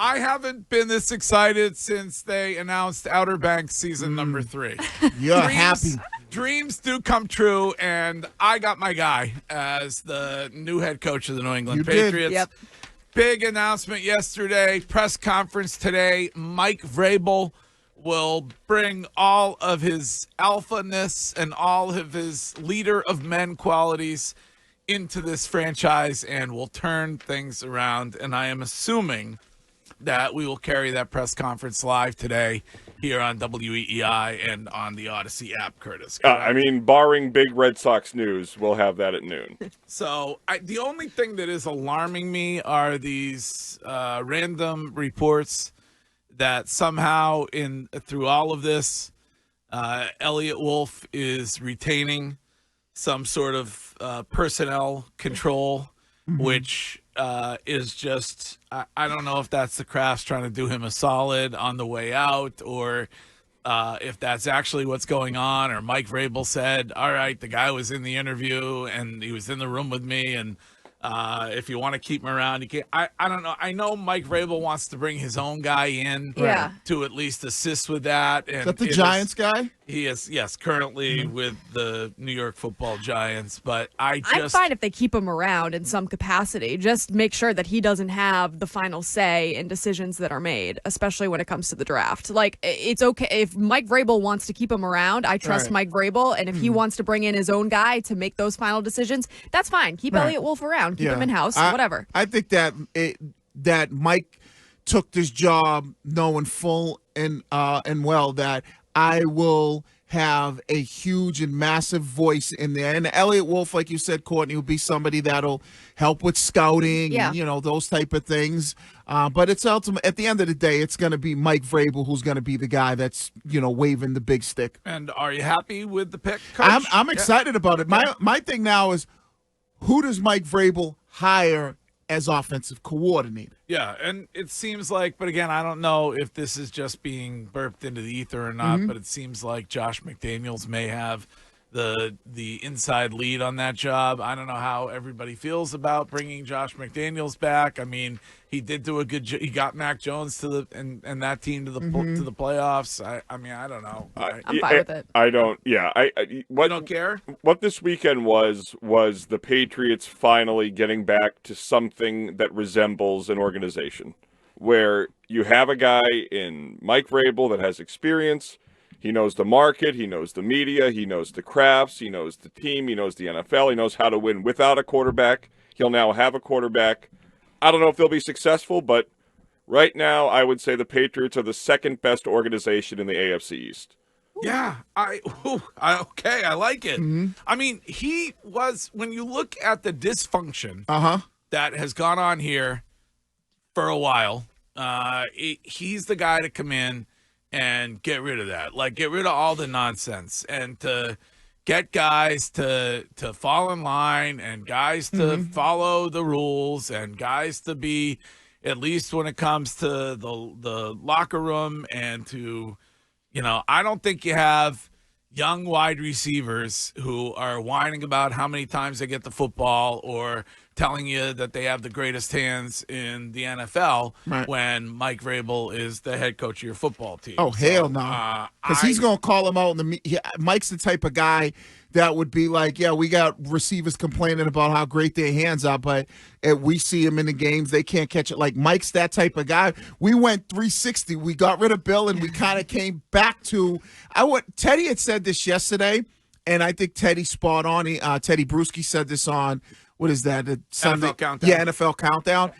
I haven't been this excited since they announced Outer Banks season number 3. You're happy. Dreams do come true, and I got my guy as the new head coach of the New England Patriots. Yep. Big announcement yesterday, press conference today. Mike Vrabel will bring all of his alphaness and all of his leader of men qualities into this franchise and will turn things around. And I am assuming that we will carry that press conference live today here on WEEI and on the Odyssey app, Curtis. Barring big Red Sox news, we'll have that at noon. So the only thing that is alarming me are these random reports that somehow through all of this, Elliot Wolf is retaining some sort of personnel control, which is just, I don't know if that's the Krafts trying to do him a solid on the way out, or if that's actually what's going on, or Mike Vrabel said, all right, the guy was in the interview and he was in the room with me, and if you want to keep him around, you can. I don't know. I know Mike Vrabel wants to bring his own guy in to at least assist with that. And is that the Giants guy? He is, yes, currently with the New York Football Giants. But I'm fine if they keep him around in some capacity. Just make sure that he doesn't have the final say in decisions that are made, especially when it comes to the draft. Like, it's okay if Mike Vrabel wants to keep him around. I trust Mike Vrabel, and if he wants to bring in his own guy to make those final decisions, that's fine. Keep Elliot Wolf around. Keep him in house. Whatever. I think that Mike took this job knowing full and well that I will have a huge and massive voice in there. And Elliot Wolf, like you said, Courtney, will be somebody that'll help with scouting and, those type of things. But it's ultimate, at the end of the day, it's going to be Mike Vrabel who's going to be the guy that's, waving the big stick. And are you happy with the pick, Coach? I'm excited about it. My thing now is, who does Mike Vrabel hire as offensive coordinator? Yeah, and it seems like, but again, I don't know if this is just being burped into the ether or not, but it seems like Josh McDaniels may have the inside lead on that job. I don't know how everybody feels about bringing Josh McDaniels back. I mean, he did do a good job. He got Mac Jones to and that team to the playoffs. I mean, I don't know. I'm fine with it. I don't. Yeah, you don't care. What this weekend was the Patriots finally getting back to something that resembles an organization, where you have a guy in Mike Vrabel that has experience. He knows the market, he knows the media, he knows the Krafts, he knows the team, he knows the NFL, he knows how to win without a quarterback. He'll now have a quarterback. I don't know if they'll be successful, but right now I would say the Patriots are the second best organization in the AFC East. Yeah, I like it. I mean, he was, when you look at the dysfunction that has gone on here for a while, he's the guy to come in and get rid of that. Like, get rid of all the nonsense and to get guys to fall in line and guys to follow the rules and guys to be, at least when it comes to the locker room and to, I don't think you have young wide receivers who are whining about how many times they get the football or telling you that they have the greatest hands in the NFL when Mike Vrabel is the head coach of your football team. Oh, hell no. Because he's going to call him out. Mike's the type of guy that would be like, yeah, we got receivers complaining about how great their hands are, but we see him in the games, they can't catch it. Like, Mike's that type of guy. We went 360. We got rid of Bill, and we kind of came back to Teddy had said this yesterday, and I think Teddy's spot on. Teddy Bruschi said this on, what is that? Sunday? NFL Countdown. Yeah, NFL Countdown.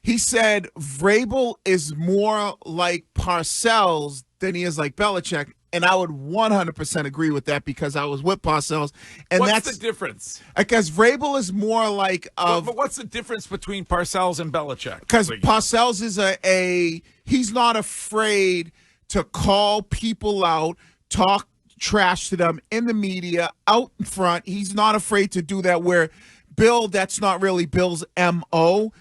He said Vrabel is more like Parcells than he is like Belichick. And I would 100% agree with that because I was with Parcells. And what's the difference? Because Vrabel is more like but what's the difference between Parcells and Belichick? Because Parcells is he's not afraid to call people out, talk trash to them in the media, out in front. He's not afraid to do that, where Bill, that's not really Bill's M.O.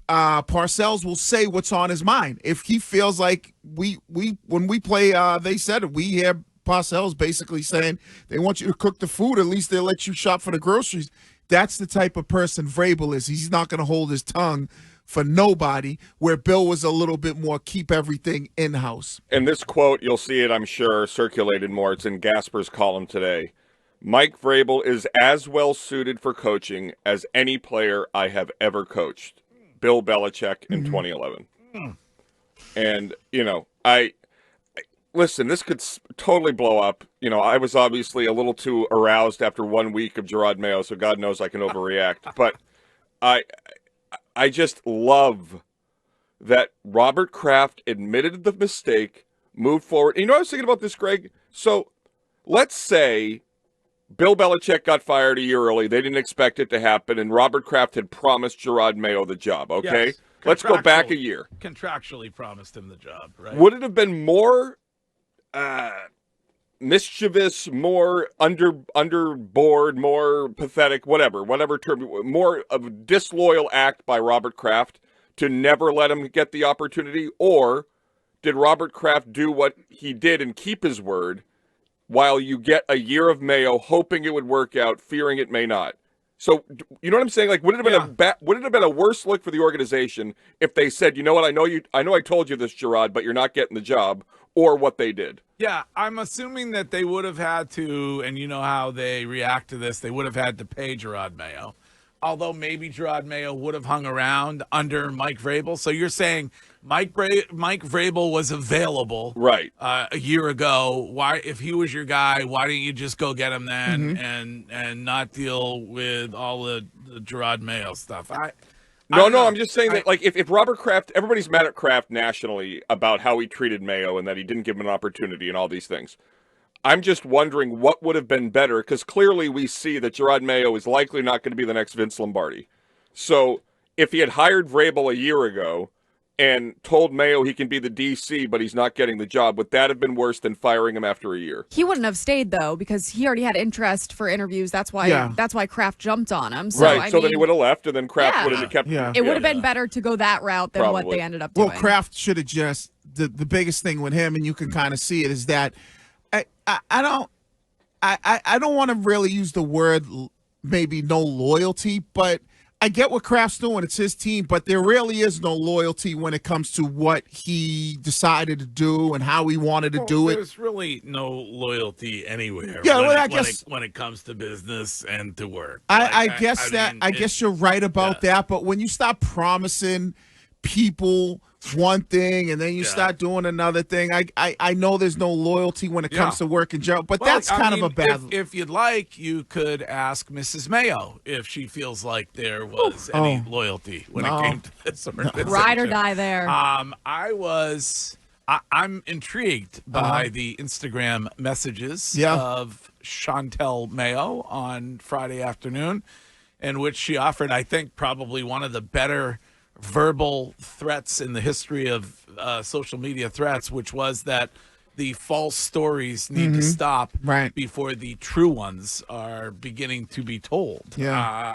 Parcells will say what's on his mind. If he feels like when we play, they said it, we hear Parcells basically saying they want you to cook the food, at least they'll let you shop for the groceries. That's the type of person Vrabel is. He's not going to hold his tongue for nobody, where Bill was a little bit more keep everything in-house. And this quote, you'll see it, I'm sure, circulated more. It's in Gasper's column today. Mike Vrabel is as well suited for coaching as any player I have ever coached. Bill Belichick in 2011. And, listen, this could totally blow up. I was obviously a little too aroused after 1 week of Jerod Mayo, so God knows I can overreact. But I just love that Robert Kraft admitted the mistake, moved forward. And I was thinking about this, Greg. So let's say Bill Belichick got fired a year early. They didn't expect it to happen, and Robert Kraft had promised Jerod Mayo the job, okay? Yes, let's go back a year. Contractually promised him the job, right? Would it have been more mischievous, more underboard, more pathetic, whatever term, more of a disloyal act by Robert Kraft to never let him get the opportunity? Or did Robert Kraft do what he did and keep his word while you get a year of Mayo, hoping it would work out, fearing it may not? So, you know what I'm saying? Like, would it have been would it have been a worse look for the organization if they said, you know what, I know I told you this, Jerod, but you're not getting the job, or what they did? Yeah, I'm assuming that they would have had to, and you know how they react to this, they would have had to pay Jerod Mayo. Although maybe Jerod Mayo would have hung around under Mike Vrabel. So you're saying Mike Vrabel was available right a year ago. Why, if he was your guy, why didn't you just go get him then and not deal with all the Jerod Mayo stuff? I'm just saying that, like, if Robert Kraft, everybody's mad at Kraft nationally about how he treated Mayo and that he didn't give him an opportunity and all these things. I'm just wondering what would have been better, because clearly we see that Jerod Mayo is likely not going to be the next Vince Lombardi. So if he had hired Vrabel a year ago and told Mayo he can be the DC, but he's not getting the job, would that have been worse than firing him after a year? He wouldn't have stayed, though, because he already had interest for interviews. That's why Kraft jumped on him. So, right, then he would have left, and then Kraft would have kept him. It would have been better to go that route than what they ended up doing. Well, Kraft should have just, the biggest thing with him, and you can kind of see it, is that I don't want to really use the word maybe no loyalty, but I get what Kraft's doing. It's his team, but there really is no loyalty when it comes to what he decided to do and how he wanted to do it. There's really no loyalty anywhere. Yeah, when it comes to business and to work. I guess you're right about that, but when you start promising people one thing and then you start doing another thing, I know there's no loyalty when it comes to work in general, but that's kind of a bad. If you'd like, you could ask Mrs. Mayo if she feels like there was any loyalty when it came to this organization. Ride or die there. I'm intrigued by the Instagram messages of Shantel Mayo on Friday afternoon, in which she offered, I think, probably one of the better verbal threats in the history of social media threats, which was that the false stories need to stop before the true ones are beginning to be told.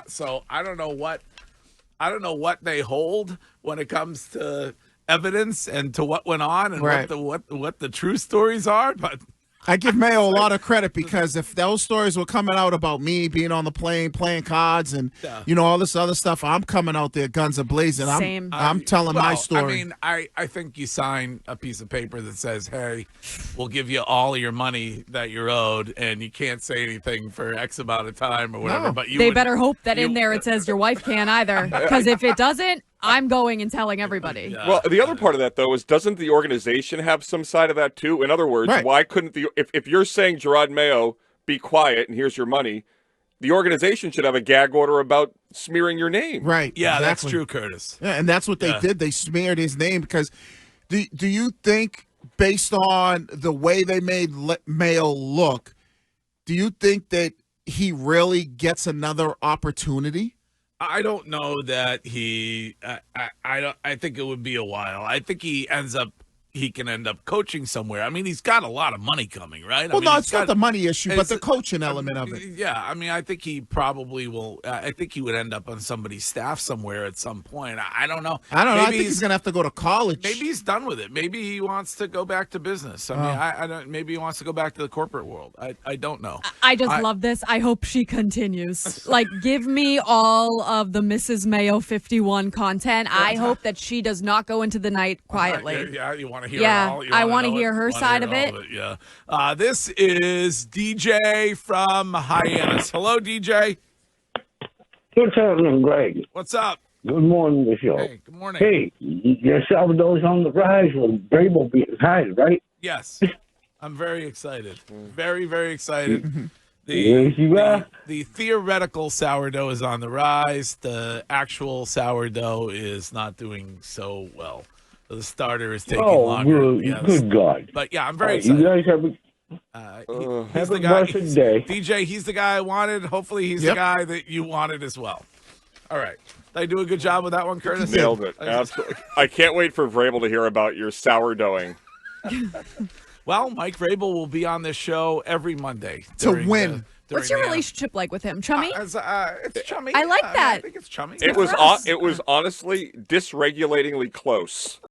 So I don't know what they hold when it comes to evidence and to what went on and what the true stories are, but I give Mayo a lot of credit, because if those stories were coming out about me being on the plane, playing cards, and all this other stuff, I'm coming out there guns a-blazing. I'm telling my story. I mean, I think you sign a piece of paper that says, hey, we'll give you all your money that you're owed, and you can't say anything for X amount of time or whatever. No. But they better hope that in there it says your wife can't either, because if it doesn't, I'm going and telling everybody. Well, the other part of that, though, is doesn't the organization have some side of that, too? In other words, why couldn't if you're saying, Jerod Mayo, be quiet and here's your money, the organization should have a gag order about smearing your name. Right. Yeah, that's true, Curtis. Yeah, and that's what they did. They smeared his name, because do you think, based on the way they made Mayo look, do you think that he really gets another opportunity? I don't know that he. I think it would be a while. I think he ends up he can end up coaching somewhere. I mean, he's got a lot of money coming, right? Well, I mean, no, it's not the money issue, but the coaching I element mean, of it. Yeah, I mean, I think he probably will. I think he would end up on somebody's staff somewhere at some point. I don't know. I don't know. I Maybe think he's going to have to go to college. Maybe he's done with it. Maybe he wants to go back to business. I mean, I don't. Maybe he wants to go back to the corporate world. I don't know. I just love this. I hope she continues. Like, give me all of the Mrs. Mayo 51 content. I hope that she does not go into the night quietly. Yeah, you want to hear Yeah, it all? I want to hear her side of it. Yeah. This is DJ from Hyannis. Hello, DJ. What's happening, Greg? What's up? Good morning, Michelle. Hey, good morning. Hey, your Salvador's on the rise with Vrabel being hired, right? Yes. I'm very excited. Very, very excited. Yes, you are. The theoretical sourdough is on the rise. The actual sourdough is not doing so well. The starter is taking longer. Oh, good God. But yeah, I'm very excited. You guys have He's a the guy. blessed day. DJ, he's the guy I wanted. Hopefully, he's the guy that you wanted as well. All right. Did I do a good job with that one, Curtis? Nailed it. Absolutely. I can't wait for Vrabel to hear about your sourdoughing. Well, Mike Vrabel will be on this show every Monday to win. What's your relationship like with him? Chummy? It's chummy. I like that. I think it's chummy. It was honestly dysregulatingly close.